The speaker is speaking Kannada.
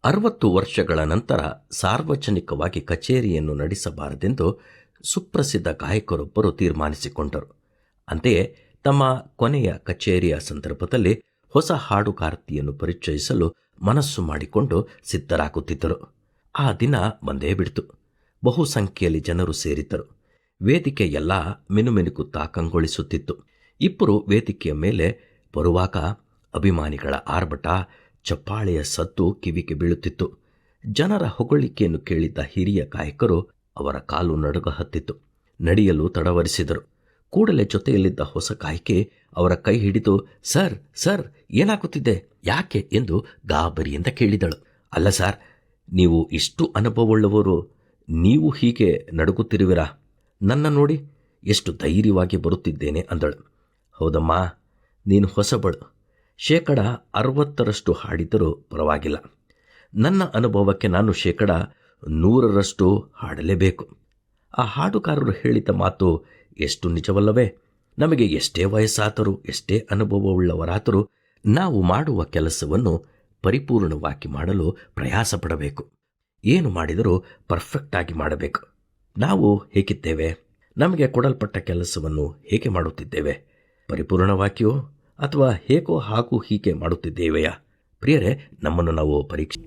60 ವರ್ಷಗಳ ನಂತರ ಸಾರ್ವಜನಿಕವಾಗಿ ಕಚೇರಿಯನ್ನು ನಡೆಸಬಾರದೆಂದು ಸುಪ್ರಸಿದ್ಧ ಗಾಯಕರೊಬ್ಬರು ತೀರ್ಮಾನಿಸಿಕೊಂಡರು. ಅಂತೆಯೇ ತಮ್ಮ ಕೊನೆಯ ಕಚೇರಿಯ ಸಂದರ್ಭದಲ್ಲಿ ಹೊಸ ಹಾಡುಗಾರ್ತಿಯನ್ನು ಪರಿಚಯಿಸಲು ಮನಸ್ಸು ಮಾಡಿಕೊಂಡು ಸಿದ್ಧರಾಗುತ್ತಿದ್ದರು. ಆ ದಿನ ಬಂದೇ ಬಿಡ್ತು. ಬಹುಸಂಖ್ಯೆಯಲ್ಲಿ ಜನರು ಸೇರಿದ್ದರು. ವೇದಿಕೆ ಎಲ್ಲ ಮಿನುಮಿನುಕುತ್ತಾ ಕಂಗೊಳಿಸುತ್ತಿತ್ತು. ಇಬ್ಬರು ವೇದಿಕೆಯ ಮೇಲೆ ಬರುವಾಗ ಅಭಿಮಾನಿಗಳ ಆರ್ಭಟ, ಚಪ್ಪಾಳೆಯ ಸದ್ದು ಕಿವಿಗೆ ಬೀಳುತ್ತಿತ್ತು. ಜನರ ಹೊಗಳಿಕೆಯನ್ನು ಕೇಳಿದ್ದ ಹಿರಿಯ ಗಾಯಕರು ಅವರ ಕಾಲು ನಡುಗ ಹತ್ತಿತ್ತು. ನಡೆಯಲು ತಡವರಿಸಿದರು. ಕೂಡಲೇ ಜೊತೆಯಲ್ಲಿದ್ದ ಹೊಸ ಗಾಯಕಿ ಅವರ ಕೈ ಹಿಡಿದು, ಸರ್ ಸರ್ ಏನಾಗುತ್ತಿದೆ, ಯಾಕೆ ಎಂದು ಗಾಬರಿಯಿಂದ ಕೇಳಿದಳು. ಅಲ್ಲ ಸರ್, ನೀವು ಇಷ್ಟು ಅನುಭವವುಳ್ಳವರು, ನೀವು ಹೀಗೆ ನಡುಗುತ್ತಿರುವಿರಾ? ನನ್ನ ನೋಡಿ ಎಷ್ಟು ಧೈರ್ಯವಾಗಿ ಬರುತ್ತಿದ್ದೇನೆ ಅಂದಳು. ಹೌದಮ್ಮ, ನೀನು ಹೊಸಬಳು, 60% ಹಾಡಿದರೂ ಪರವಾಗಿಲ್ಲ. ನನ್ನ ಅನುಭವಕ್ಕೆ ನಾನು 100% ಹಾಡಲೇಬೇಕು. ಆ ಹಾಡುಗಾರರು ಹೇಳಿದ ಮಾತು ಎಷ್ಟು ನಿಜವಲ್ಲವೇ? ನಮಗೆ ಎಷ್ಟೇ ವಯಸ್ಸಾದರೂ, ಎಷ್ಟೇ ಅನುಭವವುಳ್ಳವರಾದರೂ ನಾವು ಮಾಡುವ ಕೆಲಸವನ್ನು ಪರಿಪೂರ್ಣವಾಗಿ ಮಾಡಲು ಪ್ರಯಾಸ ಪಡಬೇಕು. ಏನು ಮಾಡಿದರೂ ಪರ್ಫೆಕ್ಟಾಗಿ ಮಾಡಬೇಕು. ನಾವು ಹೇಗಿದ್ದೇವೆ? ನಮಗೆ ಕೊಡಲ್ಪಟ್ಟ ಕೆಲಸವನ್ನು ಹೇಗೆ ಮಾಡುತ್ತಿದ್ದೇವೆ? ಪರಿಪೂರ್ಣವಾಗಿಯೋ ಅಥವಾ ಹೇಗೋ ಹಾಗೂ ಹೀಗೆ ಮಾಡುತ್ತಿದ್ದೇವೆಯಾ? ಪ್ರಿಯರೇ, ನಮ್ಮನ್ನು ನಾವು ಪರೀಕ್ಷೆ